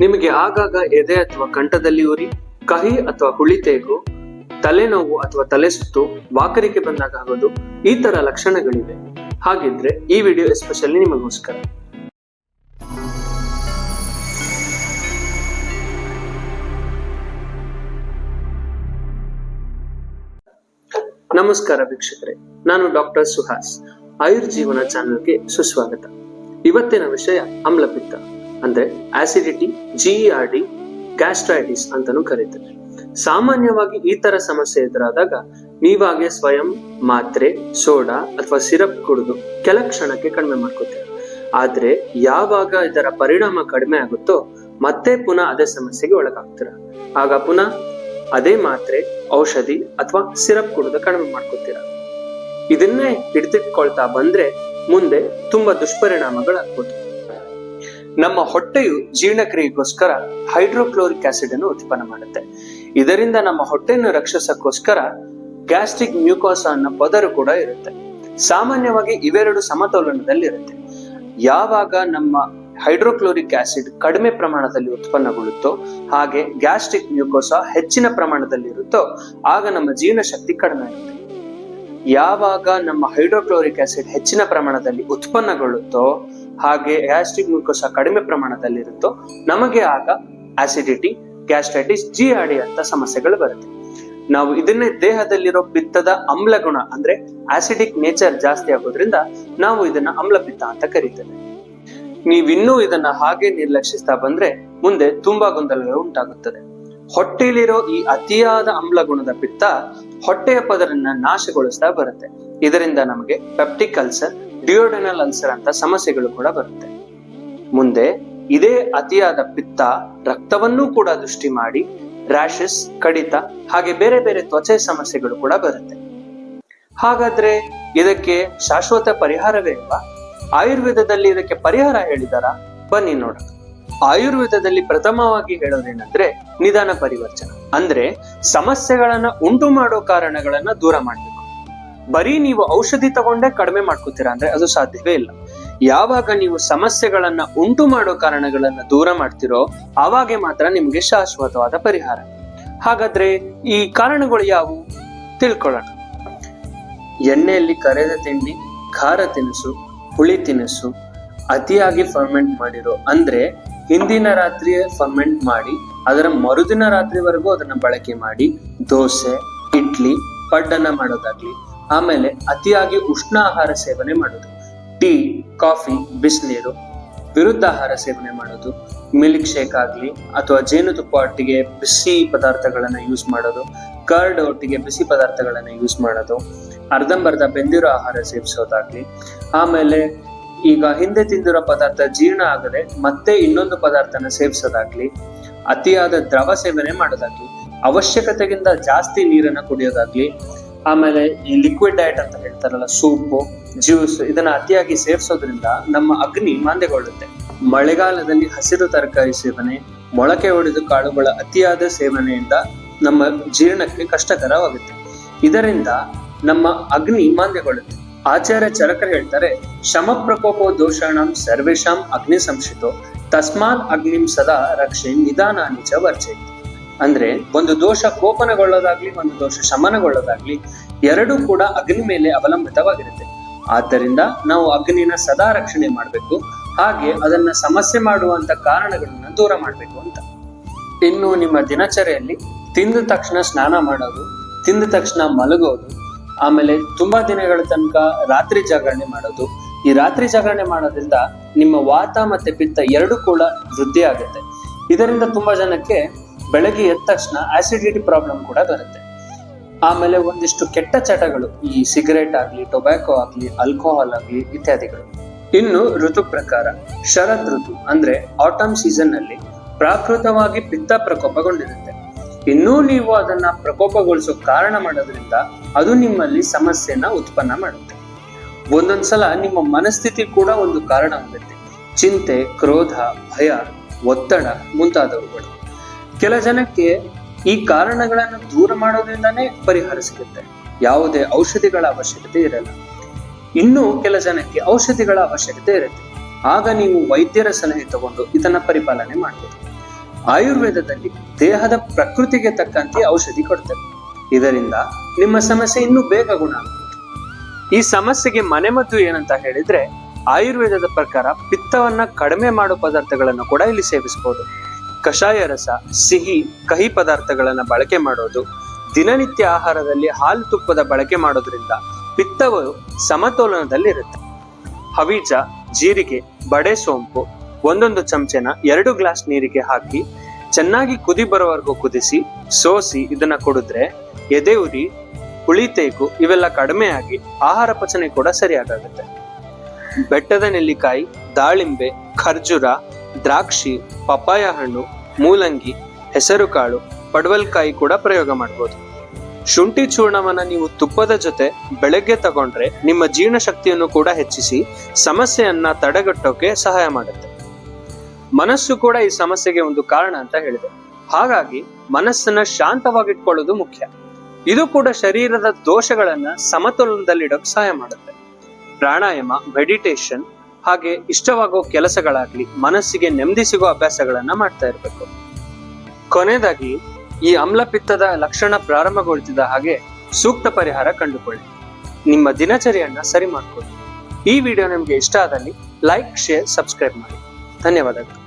ನಿಮಗೆ ಆಗಾಗ ಎದೆ ಅಥವಾ ಕಂಠದಲ್ಲಿ ಉರಿ, ಕಹಿ ಅಥವಾ ಹುಳಿ ತೇಗು, ತಲೆನೋವು ಅಥವಾ ತಲೆ ಸುತ್ತು, ವಾಕರಿಕೆ ಬಂದಾಗ ಆಗೋದು, ಈ ತರ ಲಕ್ಷಣಗಳಿವೆ. ಹಾಗಿದ್ರೆ ಈ ವಿಡಿಯೋ ಎಸ್ಪೆಷಲಿ ನಿಮಗೋಸ್ಕರ. ನಮಸ್ಕಾರ ವೀಕ್ಷಕರೇ, ನಾನು ಡಾಕ್ಟರ್ ಸುಹಾಸ್. ಆಯುರ್ಜೀವನ ಚಾನೆಲ್ಗೆ ಸುಸ್ವಾಗತ. ಇವತ್ತಿನ ವಿಷಯ ಆಮ್ಲಪಿತ್ತ ಅಂದ್ರೆ ಆಸಿಡಿಟಿ, GERD, ಗ್ಯಾಸ್ಟ್ರೈಟಿಸ್ ಅಂತಾನೂ ಕರೀತಾರೆ. ಸಾಮಾನ್ಯವಾಗಿ ಈ ತರ ಸಮಸ್ಯೆ ಎದುರಾದಾಗ ನೀವಾಗೆ ಸ್ವಯಂ ಮಾತ್ರೆ, ಸೋಡಾ ಅಥವಾ ಸಿರಪ್ ಕುಡಿದು ಕೆಲ ಕ್ಷಣಕ್ಕೆ ಕಡಿಮೆ ಮಾಡ್ಕೋತೀರ. ಆದ್ರೆ ಯಾವಾಗ ಇದರ ಪರಿಣಾಮ ಕಡಿಮೆ ಆಗುತ್ತೋ ಮತ್ತೆ ಪುನಃ ಅದೇ ಸಮಸ್ಯೆಗೆ ಒಳಗಾಗ್ತೀರ. ಆಗ ಪುನಃ ಅದೇ ಮಾತ್ರೆ, ಔಷಧಿ ಅಥವಾ ಸಿರಪ್ ಕುಡಿದು ಕಡಿಮೆ ಮಾಡ್ಕೋತೀರ. ಇದನ್ನೇ ಹಿಡಿದಿಟ್ಕೊಳ್ತಾ ಬಂದ್ರೆ ಮುಂದೆ ತುಂಬಾ ದುಷ್ಪರಿಣಾಮಗಳಾಗ್ಬೋದು. ನಮ್ಮ ಹೊಟ್ಟೆಯು ಜೀರ್ಣಕ್ರಿಯೆಗೋಸ್ಕರ ಹೈಡ್ರೋಕ್ಲೋರಿಕ್ ಆಸಿಡ್ ಅನ್ನು ಉತ್ಪನ್ನ ಮಾಡುತ್ತೆ. ಇದರಿಂದ ನಮ್ಮ ಹೊಟ್ಟೆಯನ್ನು ರಕ್ಷಿಸಕ್ಕೋಸ್ಕರ ಗ್ಯಾಸ್ಟ್ರಿಕ್ ಮ್ಯೂಕೋಸಾ ಅನ್ನೋ ಪದರು ಕೂಡ ಇರುತ್ತೆ. ಸಾಮಾನ್ಯವಾಗಿ ಇವೆರಡು ಸಮತೋಲನದಲ್ಲಿರುತ್ತೆ. ಯಾವಾಗ ನಮ್ಮ ಹೈಡ್ರೋಕ್ಲೋರಿಕ್ ಆಸಿಡ್ ಕಡಿಮೆ ಪ್ರಮಾಣದಲ್ಲಿ ಉತ್ಪನ್ನಗೊಳ್ಳುತ್ತೋ ಹಾಗೆ ಗ್ಯಾಸ್ಟ್ರಿಕ್ ಮ್ಯೂಕೋಸಾ ಹೆಚ್ಚಿನ ಪ್ರಮಾಣದಲ್ಲಿ ಇರುತ್ತೋ ಆಗ ನಮ್ಮ ಜೀರ್ಣಶಕ್ತಿ ಕಡಿಮೆ ಆಗುತ್ತೆ. ಯಾವಾಗ ನಮ್ಮ ಹೈಡ್ರೋಕ್ಲೋರಿಕ್ ಆಸಿಡ್ ಹೆಚ್ಚಿನ ಪ್ರಮಾಣದಲ್ಲಿ ಉತ್ಪನ್ನಗೊಳ್ಳುತ್ತೋ ಹಾಗೆ ಗ್ಯಾಸ್ಟ್ರಿಕ್ ಮ್ಯೂಕೋಸಾ ಕಡಿಮೆ ಪ್ರಮಾಣದಲ್ಲಿ ಇರುತ್ತೋ ನಮಗೆ ಆಗ ಆಸಿಡಿಟಿ, ಗ್ಯಾಸ್ಟ್ರೈಟಿಸ್, GERD ಅಂತ ಸಮಸ್ಯೆಗಳು ಬರುತ್ತೆ. ನಾವು ಇದನ್ನೇ ದೇಹದಲ್ಲಿರೋ ಪಿತ್ತದ ಆಮ್ಲ ಗುಣ ಅಂದ್ರೆ ಆಸಿಡಿಕ್ ನೇಚರ್ ಜಾಸ್ತಿ ಆಗೋದ್ರಿಂದ ನಾವು ಇದನ್ನ ಆಮ್ಲಪಿತ್ತ ಅಂತ ಕರೀತೇವೆ. ನೀವಿನ್ನೂ ಇದನ್ನ ಹಾಗೆ ನಿರ್ಲಕ್ಷಿಸ್ತಾ ಬಂದ್ರೆ ಮುಂದೆ ತುಂಬಾ ಗೊಂದಲಗಳು ಉಂಟಾಗುತ್ತದೆ. ಹೊಟ್ಟೆಯಲ್ಲಿರೋ ಈ ಅತಿಯಾದ ಆಮ್ಲ ಗುಣದ ಪಿತ್ತ ಹೊಟ್ಟೆಯ ಪದರನ್ನ ನಾಶಗೊಳಿಸ್ತಾ ಬರುತ್ತೆ. ಇದರಿಂದ ನಮಗೆ ಪೆಪ್ಟಿಕ್ ಅಲ್ಸರ್, ಡಿಯೋಡೆನಲ್ ಅಲ್ಸರ್ ಅಂತ ಸಮಸ್ಯೆಗಳು ಕೂಡ ಬರುತ್ತೆ. ಮುಂದೆ ಇದೇ ಅತಿಯಾದ ಪಿತ್ತ ರಕ್ತವನ್ನೂ ಕೂಡ ದೃಷ್ಟಿ ಮಾಡಿ ರ್ಯಾಷಸ್, ಕಡಿತ ಹಾಗೆ ಬೇರೆ ಬೇರೆ ತ್ವಚೆ ಸಮಸ್ಯೆಗಳು ಕೂಡ ಬರುತ್ತೆ. ಹಾಗಾದ್ರೆ ಇದಕ್ಕೆ ಶಾಶ್ವತ ಪರಿಹಾರವೇ ಇಲ್ವಾ? ಆಯುರ್ವೇದದಲ್ಲಿ ಇದಕ್ಕೆ ಪರಿಹಾರ ಹೇಳಿದಾರ? ಬನ್ನಿ ನೋಡೋಣ. ಆಯುರ್ವೇದದಲ್ಲಿ ಪ್ರಥಮವಾಗಿ ಹೇಳೋದೇನಂದ್ರೆ ನಿಧಾನ ಪರಿವರ್ತನ, ಅಂದ್ರೆ ಸಮಸ್ಯೆಗಳನ್ನ ಉಂಟು ಮಾಡೋ ಕಾರಣಗಳನ್ನ ದೂರ ಮಾಡ್ಬೇಕು. ಬರೀ ನೀವು ಔಷಧಿ ತಗೊಂಡೇ ಕಡಿಮೆ ಮಾಡ್ಕೋತೀರಾ ಅಂದ್ರೆ ಅದು ಸಾಧ್ಯವೇ ಇಲ್ಲ. ಯಾವಾಗ ನೀವು ಸಮಸ್ಯೆಗಳನ್ನ ಉಂಟು ಮಾಡೋ ಕಾರಣಗಳನ್ನ ದೂರ ಮಾಡ್ತಿರೋ ಆವಾಗೆ ಮಾತ್ರ ನಿಮ್ಗೆ ಶಾಶ್ವತವಾದ ಪರಿಹಾರ. ಹಾಗಾದ್ರೆ ಈ ಕಾರಣಗಳು ಯಾವುವು ತಿಳ್ಕೊಳ್ಳೋಣ. ಎಣ್ಣೆಯಲ್ಲಿ ಕರೆದ ತಿಂಡಿ, ಖಾರ ತಿನಿಸು, ಹುಳಿ ತಿನಿಸು, ಅತಿಯಾಗಿ ಫರ್ಮೆಂಟ್ ಮಾಡಿರೋ ಅಂದ್ರೆ ಹಿಂದಿನ ರಾತ್ರಿಯೇ ಫರ್ಮೆಂಟ್ ಮಾಡಿ ಅದರ ಮರುದಿನ ರಾತ್ರಿವರೆಗೂ ಅದನ್ನ ಬಳಕೆ ಮಾಡಿ ದೋಸೆ, ಇಡ್ಲಿ, ಪಡ್ಡನ್ನ ಮಾಡೋದಾಗ್ಲಿ, ಆಮೇಲೆ ಅತಿಯಾಗಿ ಉಷ್ಣ ಆಹಾರ ಸೇವನೆ ಮಾಡೋದು, ಟೀ, ಕಾಫಿ, ಬಿಸಿನೀರು, ವಿರುದ್ಧ ಆಹಾರ ಸೇವನೆ ಮಾಡೋದು, ಮಿಲ್ಕ್ ಶೇಕ್ ಆಗ್ಲಿ ಅಥವಾ ಜೇನುತುಪ್ಪ ಒಟ್ಟಿಗೆ ಬಿಸಿ ಪದಾರ್ಥಗಳನ್ನ ಯೂಸ್ ಮಾಡೋದು, ಕರ್ಡ್ ಒಟ್ಟಿಗೆ ಬಿಸಿ ಪದಾರ್ಥಗಳನ್ನ ಯೂಸ್ ಮಾಡೋದು, ಅರ್ಧಂಬರ್ಧ ಬೆಂದಿರೋ ಆಹಾರ ಸೇವಿಸೋದಾಗ್ಲಿ, ಆಮೇಲೆ ಈಗ ಹಿಂದೆ ತಿಂದಿರೋ ಪದಾರ್ಥ ಜೀರ್ಣ ಆಗದೆ ಮತ್ತೆ ಇನ್ನೊಂದು ಪದಾರ್ಥನ ಸೇವಿಸೋದಾಗ್ಲಿ, ಅತಿಯಾದ ದ್ರವ ಸೇವನೆ ಮಾಡೋದಾಗ್ಲಿ, ಅವಶ್ಯಕತೆಗಿಂತ ಜಾಸ್ತಿ ನೀರನ್ನ ಕುಡಿಯೋದಾಗ್ಲಿ, ಆಮೇಲೆ ಈ ಲಿಕ್ವಿಡ್ ಡಯಟ್ ಅಂತ ಹೇಳ್ತಾರಲ್ಲ, ಸೂಪು, ಜ್ಯೂಸ್, ಇದನ್ನ ಅತಿಯಾಗಿ ಸೇವಿಸೋದ್ರಿಂದ ನಮ್ಮ ಅಗ್ನಿ ಮಂದಗೊಳ್ಳುತ್ತೆ. ಮಳೆಗಾಲದಲ್ಲಿ ಹಸಿರು ತರಕಾರಿ ಸೇವನೆ, ಮೊಳಕೆ ಒಡೆದ ಕಾಳುಗಳ ಅತಿಯಾದ ಸೇವನೆಯಿಂದ ನಮ್ಮ ಜೀರ್ಣಕ್ಕೆ ಕಷ್ಟಕರವಾಗುತ್ತೆ. ಇದರಿಂದ ನಮ್ಮ ಅಗ್ನಿ ಮಂದಗೊಳ್ಳುತ್ತೆ. ಆಚಾರ್ಯ ಚರಕರು ಹೇಳ್ತಾರೆ, ಶಮ ಪ್ರಕೋಪೋ ದೋಷಾಣಂ ಸರ್ವೇಶಾಂ ಅಗ್ನಿ ಸಂಶಿತೋ ತಸ್ಮಾತ್ ಅಗ್ನಿಂ ಸದಾ ರಕ್ಷೆ ನಿಧಾನಾನಿ ಚ ವರ್ಚಯತಿ. ಅಂದ್ರೆ ಒಂದು ದೋಷ ಕೋಪನಗೊಳ್ಳೋದಾಗ್ಲಿ, ಒಂದು ದೋಷ ಶಮನಗೊಳ್ಳೋದಾಗ್ಲಿ ಎರಡೂ ಕೂಡ ಅಗ್ನಿ ಮೇಲೆ ಅವಲಂಬಿತವಾಗಿರುತ್ತೆ. ಆದ್ದರಿಂದ ನಾವು ಅಗ್ನಿನ ಸದಾ ರಕ್ಷಣೆ ಮಾಡ್ಬೇಕು, ಹಾಗೆ ಅದನ್ನ ಸಮಸ್ಯೆ ಮಾಡುವಂತ ಕಾರಣಗಳನ್ನ ದೂರ ಮಾಡ್ಬೇಕು ಅಂತ. ಇನ್ನು ನಿಮ್ಮ ದಿನಚರಿಯಲ್ಲಿ ತಿಂದ ತಕ್ಷಣ ಸ್ನಾನ ಮಾಡೋದು, ತಿಂದ ತಕ್ಷಣ ಮಲಗೋದು, ಆಮೇಲೆ ತುಂಬಾ ದಿನಗಳ ತನಕ ರಾತ್ರಿ ಜಾಗರಣೆ ಮಾಡೋದು. ಈ ರಾತ್ರಿ ಜಾಗರಣೆ ಮಾಡೋದ್ರಿಂದ ನಿಮ್ಮ ವಾತ ಮತ್ತೆ ಪಿತ್ತ ಎರಡೂ ಕೂಡ ವೃದ್ಧಿ ಆಗುತ್ತೆ. ಇದರಿಂದ ತುಂಬಾ ಜನಕ್ಕೆ ಬೆಳಗ್ಗೆ ಎದ್ದ ತಕ್ಷಣ ಆಸಿಡಿಟಿ ಪ್ರಾಬ್ಲಮ್ ಕೂಡ ಬರುತ್ತೆ. ಆಮೇಲೆ ಒಂದಿಷ್ಟು ಕೆಟ್ಟ ಚಟಗಳು, ಈ ಸಿಗರೇಟ್ ಆಗ್ಲಿ, ಟೊಬ್ಯಾಕೋ ಆಗ್ಲಿ, ಆಲ್ಕೋಹಾಲ್ ಆಗ್ಲಿ ಇತ್ಯಾದಿಗಳು. ಇನ್ನು ಋತು ಪ್ರಕಾರ, ಶರತ್ ಋತು ಅಂದ್ರೆ ಆಟಮ್ ಸೀಸನ್ ನಲ್ಲಿ ಪ್ರಾಕೃತವಾಗಿ ಪಿತ್ತ ಪ್ರಕೋಪಗೊಂಡಿರುತ್ತೆ. ಇನ್ನೂ ನೀವು ಅದನ್ನ ಪ್ರಕೋಪಗೊಳಿಸೋ ಕಾರಣ ಮಾಡೋದ್ರಿಂದ ಅದು ನಿಮ್ಮಲ್ಲಿ ಸಮಸ್ಯೆನ ಉತ್ಪನ್ನ ಮಾಡುತ್ತೆ. ಒಂದೊಂದ್ಸಲ ನಿಮ್ಮ ಮನಸ್ಥಿತಿ ಕೂಡ ಒಂದು ಕಾರಣ ಆಗುತ್ತೆ. ಚಿಂತೆ, ಕ್ರೋಧ, ಭಯ, ಒತ್ತಡ ಮುಂತಾದವುಗಳು. ಕೆಲ ಜನಕ್ಕೆ ಈ ಕಾರಣಗಳನ್ನು ದೂರ ಮಾಡೋದ್ರಿಂದಾನೇ ಪರಿಹಾರ ಸಿಗುತ್ತೆ. ಯಾವುದೇ ಔಷಧಿಗಳ ಅವಶ್ಯಕತೆ ಇರಲ್ಲ. ಇನ್ನು ಕೆಲ ಜನಕ್ಕೆ ಔಷಧಿಗಳ ಅವಶ್ಯಕತೆ ಇರುತ್ತೆ. ಆಗ ನೀವು ವೈದ್ಯರ ಸಲಹೆ ತಗೊಂಡು ಇದನ್ನ ಪರಿಪಾಲನೆ ಮಾಡಬಹುದು. ಆಯುರ್ವೇದದಲ್ಲಿ ದೇಹದ ಪ್ರಕೃತಿಗೆ ತಕ್ಕಂತೆ ಔಷಧಿ ಕೊಡ್ತಾರೆ. ಇದರಿಂದ ನಿಮ್ಮ ಸಮಸ್ಯೆ ಇನ್ನೂ ಬೇಗ ಗುಣ ಆಗುತ್ತೆ. ಈ ಸಮಸ್ಯೆಗೆ ಮನೆಮದ್ದು ಏನಂತ ಹೇಳಿದ್ರೆ, ಆಯುರ್ವೇದದ ಪ್ರಕಾರ ಪಿತ್ತವನ್ನ ಕಡಿಮೆ ಮಾಡೋ ಪದಾರ್ಥಗಳನ್ನು ಕೂಡ ಇಲ್ಲಿ ಸೇವಿಸಬಹುದು. ಕಷಾಯ ರಸ, ಸಿಹಿ ಕಹಿ ಪದಾರ್ಥಗಳನ್ನ ಬಳಕೆ ಮಾಡೋದು, ದಿನನಿತ್ಯ ಆಹಾರದಲ್ಲಿ ಹಾಲು ತುಪ್ಪದ ಬಳಕೆ ಮಾಡೋದ್ರಿಂದ ಪಿತ್ತವು ಸಮತೋಲನದಲ್ಲಿರುತ್ತೆ. ಹವಿಜ, ಜೀರಿಗೆ, ಬಡೆ ಸೋಂಪು ಒಂದೊಂದು ಚಮಚನ 2 ಗ್ಲಾಸ್ ನೀರಿಗೆ ಹಾಕಿ ಚೆನ್ನಾಗಿ ಕುದಿ ಬರೋವರೆಗೂ ಕುದಿಸಿ ಸೋಸಿ ಇದನ್ನ ಕುಡಿದ್ರೆ ಎದೆ ಉರಿ, ಹುಳಿತೇಗು ಇವೆಲ್ಲ ಕಡಿಮೆ ಆಗಿ ಆಹಾರ ಪಚನೆ ಕೂಡ ಸರಿಯಾಗುತ್ತೆ. ಬೆಟ್ಟದ ನೆಲ್ಲಿಕಾಯಿ, ದಾಳಿಂಬೆ, ಖರ್ಜೂರ, ದ್ರಾಕ್ಷಿ, ಪಪಾಯ ಹಣ್ಣು, ಮೂಲಂಗಿ, ಹೆಸರು ಕಾಳು, ಪಡವಲ್ಕಾಯಿ ಕೂಡ ಪ್ರಯೋಗ ಮಾಡಬಹುದು. ಶುಂಠಿ ಚೂರ್ಣವನ್ನ ನೀವು ತುಪ್ಪದ ಜೊತೆ ಬೆಳಗ್ಗೆ ತಗೊಂಡ್ರೆ ನಿಮ್ಮ ಜೀರ್ಣಶಕ್ತಿಯನ್ನು ಕೂಡ ಹೆಚ್ಚಿಸಿ ಸಮಸ್ಯೆಯನ್ನ ತಡೆಗಟ್ಟೋಕೆ ಸಹಾಯ ಮಾಡುತ್ತೆ. ಮನಸ್ಸು ಕೂಡ ಈ ಸಮಸ್ಯೆಗೆ ಒಂದು ಕಾರಣ ಅಂತ ಹೇಳಿದೆ. ಹಾಗಾಗಿ ಮನಸ್ಸನ್ನ ಶಾಂತವಾಗಿಟ್ಕೊಳ್ಳೋದು ಮುಖ್ಯ. ಇದು ಕೂಡ ಶರೀರದ ದೋಷಗಳನ್ನ ಸಮತೋಲನದಲ್ಲಿಡೋಕೆ ಸಹಾಯ ಮಾಡುತ್ತೆ. ಪ್ರಾಣಾಯಾಮ, ಮೆಡಿಟೇಷನ್ ಹಾಗೆ ಇಷ್ಟವಾಗೋ ಕೆಲಸಗಳಾಗ್ಲಿ ಮನಸ್ಸಿಗೆ ನೆಮ್ಮದಿ ಸಿಗೋ ಅಭ್ಯಾಸಗಳನ್ನ ಮಾಡ್ತಾ ಇರ್ಬೇಕು. ಕೊನೆಯದಾಗಿ ಈ ಆಮ್ಲಪಿತ್ತದ ಲಕ್ಷಣ ಪ್ರಾರಂಭಗೊಳ್ತಿದ್ದ ಹಾಗೆ ಸೂಕ್ತ ಪರಿಹಾರ ಕಂಡುಕೊಳ್ಳಿ. ನಿಮ್ಮ ದಿನಚರಿಯನ್ನ ಸರಿ ಮಾಡ್ಕೊಳ್ಳಿ. ಈ ವಿಡಿಯೋ ನಿಮ್ಗೆ ಇಷ್ಟ ಆದಲ್ಲಿ ಲೈಕ್, ಶೇರ್, ಸಬ್ಸ್ಕ್ರೈಬ್ ಮಾಡಿ. ಧನ್ಯವಾದಗಳು.